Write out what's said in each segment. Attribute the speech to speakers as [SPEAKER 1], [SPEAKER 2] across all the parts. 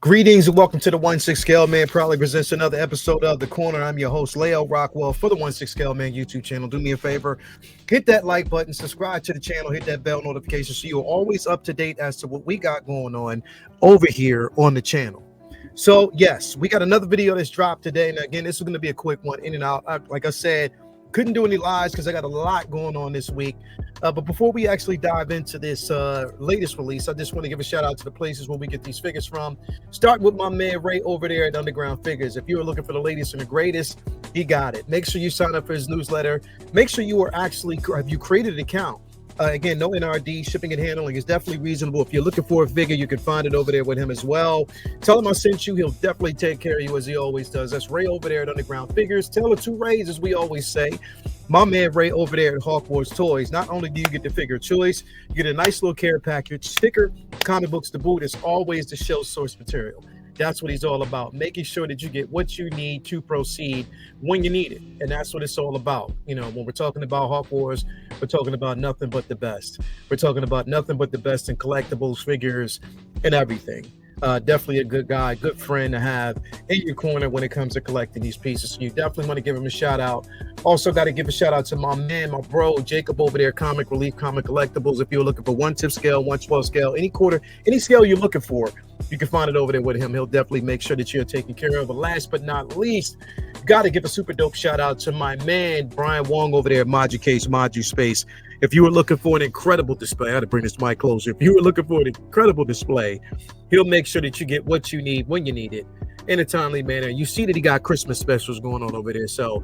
[SPEAKER 1] Greetings and welcome to the 1/6 Scale Man. Proudly presents another episode of The Corner. I'm your host, Leo Rockwell, for the 1/6 Scale Man YouTube channel. Do me a favor, hit that like button, subscribe to the channel, hit that bell notification so you're always up to date as to what we got going on over here on the channel. So, yes, we got another video that's dropped today. And again, this is going to be a quick one, in and out. Like I said, couldn't do any lives because I got a lot going on this week. But before we actually dive into this latest release, I just want to give a shout out to the places where we get these figures from. Start with my man Ray over there at Underground Figures. If you are looking for the latest and the greatest, he got it. Make sure you sign up for his newsletter. Make sure you are actually, have you created an account? Again, no NRD, shipping and handling is definitely reasonable. If you're looking for a figure, you can find it over there with him as well. Tell him I sent you. He'll definitely take care of you as he always does. That's Ray over there at Underground Figures. Tell the two Rays, as we always say. My man Ray over there at Hawkwards Toys. Not only do you get the figure choice, you get a nice little care package, sticker, comic books to boot. It's always the show source material. That's what he's all about, making sure that you get what you need to proceed when you need it. And that's what it's all about. You know, when we're talking about Hawk Wars, we're talking about nothing but the best. We're talking about nothing but the best in collectibles, figures, and everything. Definitely a good guy, good friend to have in your corner when it comes to collecting these pieces. So you definitely want to give him a shout out. Also got to give a shout out to my man, my bro, Jacob over there, Comic Relief, Comic Collectibles. If you're looking for 1/10 scale, 1/12 scale, any quarter, any scale you're looking for, you can find it over there with him. He'll definitely make sure that you're taken care of. But last but not least, got to give a super dope shout out to my man, Brian Wong over there at Modu Case, Modu Space. If you were looking for an incredible display, I had to bring this mic closer. If you were looking for an incredible display, he'll make sure that you get what you need when you need it in a timely manner. You see that he got Christmas specials going on over there. So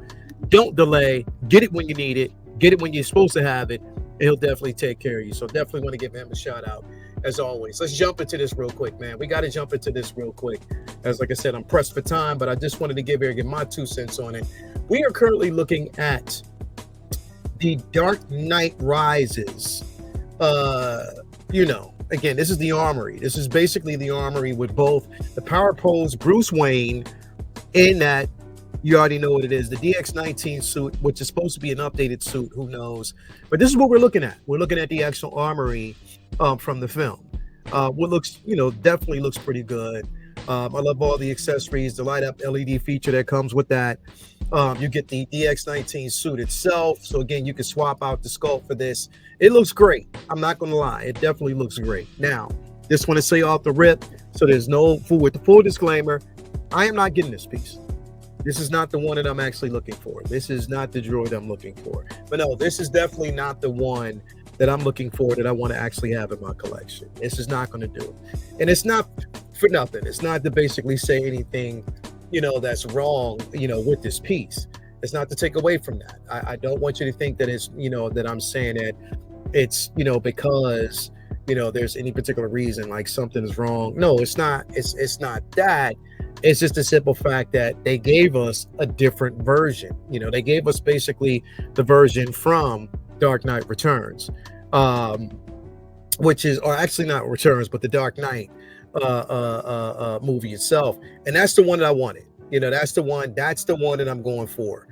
[SPEAKER 1] don't delay. Get it when you need it. Get it when you're supposed to have it. And he'll definitely take care of you. So definitely want to give him a shout out as always. Let's jump into this real quick, man. We got to jump into this real quick. As like I said, I'm pressed for time, but I just wanted to give my 2 cents on it. We are currently looking at the Dark Knight Rises. Again, this is the Armory. This is basically the Armory with both the Power Pose Bruce Wayne in that, you already know what it is, the DX-19 suit, which is supposed to be an updated suit, who knows. But this is what we're looking at. We're looking at the actual Armory from the film. What looks, definitely looks pretty good. I love all the accessories, the light up LED feature that comes with that. You get the DX-19 suit itself. So again, you can swap out the sculpt for this. It looks great. I'm not going to lie. It definitely looks great. Now, just want to say off the rip, so there's no with the full disclaimer, I am not getting this piece. This is not the one that I'm actually looking for. This is not the droid I'm looking for. But no, this is definitely not the one that I'm looking for that I want to actually have in my collection. This is not going to do it. And it's not for nothing. It's not to basically say anything, that's wrong, with this piece. It's not to take away from that. I don't want you to think that it's, that I'm saying that it's, because, there's any particular reason like something is wrong. No, it's not. It's not that. It's just a simple fact that they gave us a different version. They gave us basically the version from Dark Knight Returns, which is, or actually not Returns, but the Dark Knight movie itself. And that's the one that I wanted. That's the one that I'm going for.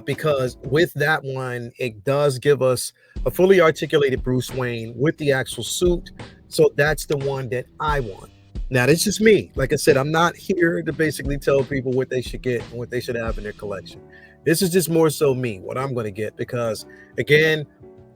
[SPEAKER 1] Because with that one, it does give us a fully articulated Bruce Wayne with the actual suit. So that's the one that I want. Now, that's just me. Like I said, I'm not here to basically tell people what they should get and what they should have in their collection. This is just more so me, what I'm going to get, because again,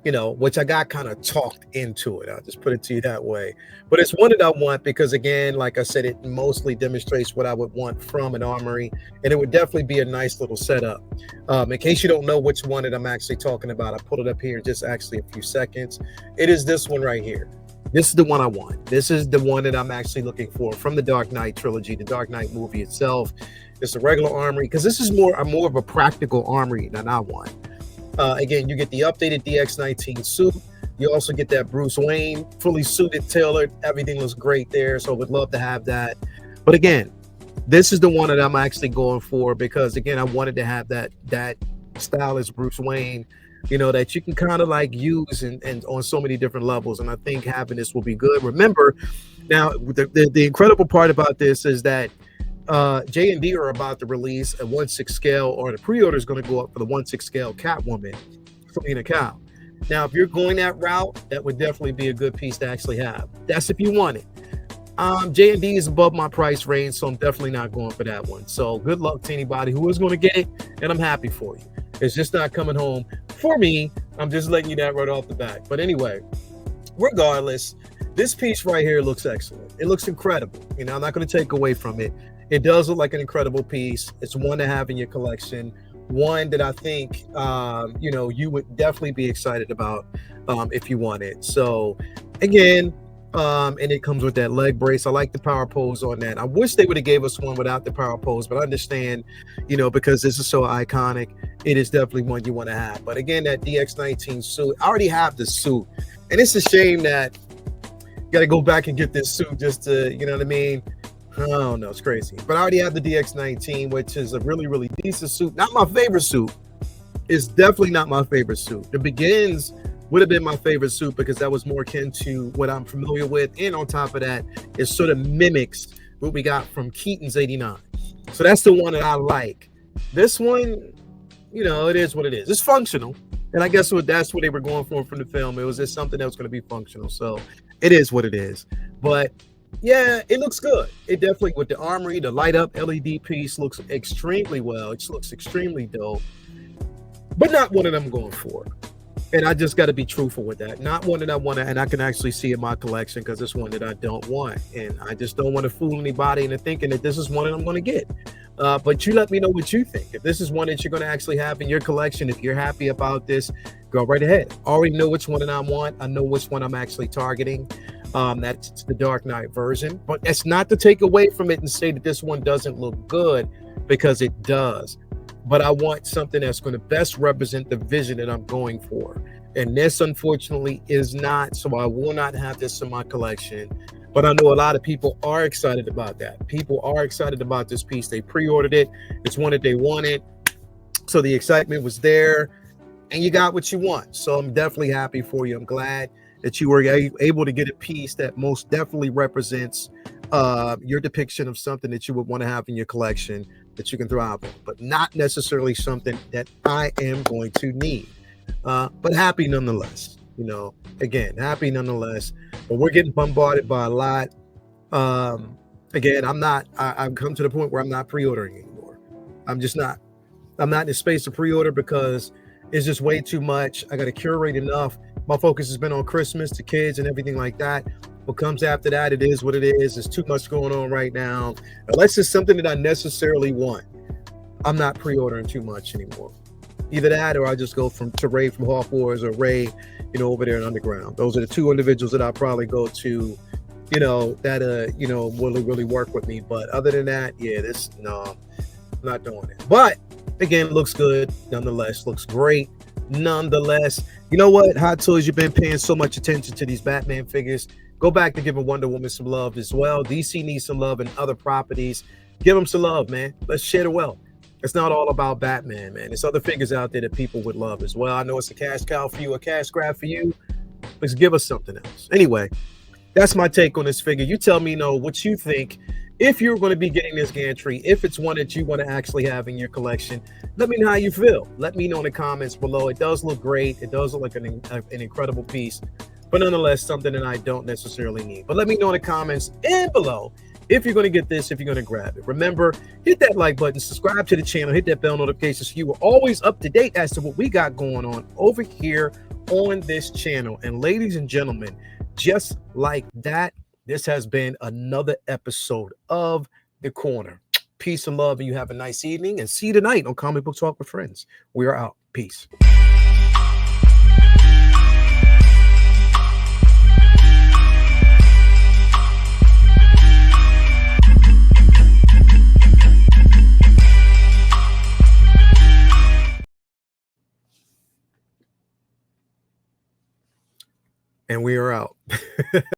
[SPEAKER 1] which I got kind of talked into it. I'll just put it to you that way. But it's one that I want because, again, like I said, it mostly demonstrates what I would want from an Armory, and it would definitely be a nice little setup. In case you don't know which one that I'm actually talking about, I pulled it up here in just actually a few seconds. It is this one right here. This is the one I want. This is the one that I'm actually looking for from the Dark Knight trilogy, the Dark Knight movie itself. It's a regular Armory because this is more of a practical Armory than I want. Again, you get the updated DX-19 suit. You also get that Bruce Wayne fully suited, tailored. Everything looks great there. So would love to have that. But again, this is the one that I'm actually going for because, again, I wanted to have that stylish Bruce Wayne, that you can kind of like use and on so many different levels. And I think having this will be good. Remember, now the incredible part about this is that J&D are about to release a 1/6 scale, or the pre-order is going to go up for the 1/6 scale Catwoman, Selena Kyle. Now, if you're going that route, that would definitely be a good piece to actually have. That's if you want it. J&D is above my price range, so I'm definitely not going for that one. So good luck to anybody who is going to get it, and I'm happy for you. It's just not coming home for me. I'm just letting you that right off the bat. But anyway, regardless, this piece right here looks excellent. It looks incredible. You know, I'm not going to take away from it. It does look like an incredible piece. It's one to have in your collection. One that I think, you know, you would definitely be excited about if you want it. So, again, and it comes with that leg brace. I like the power pose on that. I wish they would have gave us one without the power pose, but I understand, you know, because this is so iconic, it is definitely one you want to have. But again, that DX19 suit, I already have the suit, and it's a shame that you got to go back and get this suit just to, you know what I mean? I don't know, it's crazy. But I already have the DX19, which is a really, really decent suit. Not my favorite suit. It's definitely not my favorite suit. The Begins would have been my favorite suit because that was more akin to what I'm familiar with. And on top of that, it sort of mimics what we got from Keaton's 89. So that's the one that I like. This one, you know, it is what it is. It's functional. And I guess that's what they were going for from the film. It was just something that was going to be functional. So it is what it is. But yeah, it looks good. It definitely, with the Armory, the light up LED piece looks extremely well. It looks extremely dope. But not one that I'm going for. And I just got to be truthful with that. Not one that I want to, and I can actually see in my collection because it's one that I don't want. And I just don't want to fool anybody into thinking that this is one that I'm going to get. But you let me know what you think. If this is one that you're going to actually have in your collection, if you're happy about this, go right ahead. I already know which one that I want. I know which one I'm actually targeting. That's the Dark Knight version. But that's not to take away from it and say that this one doesn't look good, because it does. But I want something that's going to best represent the vision that I'm going for. And this, unfortunately, is not. So I will not have this in my collection. But I know a lot of people are excited about that. People are excited about this piece. They pre-ordered it. It's one that they wanted. So the excitement was there. And you got what you want. So I'm definitely happy for you. I'm glad that you were able to get a piece that most definitely represents your depiction of something that you would want to have in your collection that you can thrive on, but not necessarily something that I am going to need. But happy nonetheless. You know, again, happy nonetheless. But we're getting bombarded by a lot. Again, I've come to the point where I'm not pre-ordering anymore. I'm just not. I'm not in the space to pre-order because it's just way too much. I got to curate enough. My focus has been on Christmas, the kids, and everything like that. What comes after that, it is what it is. There's too much going on right now. Unless it's something that I necessarily want, I'm not pre-ordering too much anymore. Either that, or I just go to Ray from Hawk Wars, or Ray, you know, over there in Underground. Those are the two individuals that I probably go to, you know, that you know, will really work with me. But other than that, yeah, no, I'm not doing it. But again, looks good nonetheless. Looks great nonetheless. You know what, Hot Toys, you've been paying so much attention to these Batman figures. Go back to giving Wonder Woman some love as well. DC needs some love and other properties. Give them some love, man. Let's share the wealth. It's not all about Batman, man. There's other figures out there that people would love as well. I know it's a cash cow for you, a cash grab for you. Let's give us something else. Anyway, that's my take on this figure. You tell me, what you think. If you're going to be getting this gantry, if it's one that you want to actually have in your collection, let me know how you feel. Let me know in the comments below. It does look great. It does look like an incredible piece. But nonetheless, something that I don't necessarily need. But let me know in the comments and below if you're going to get this, if you're going to grab it. Remember, hit that like button, subscribe to the channel, hit that bell notification so you are always up to date as to what we got going on over here on this channel. And ladies and gentlemen, just like that, this has been another episode of The Corner. Peace and love, and you have a nice evening. And see you tonight on Comic Book Talk with Friends. We are out. Peace. And we are out.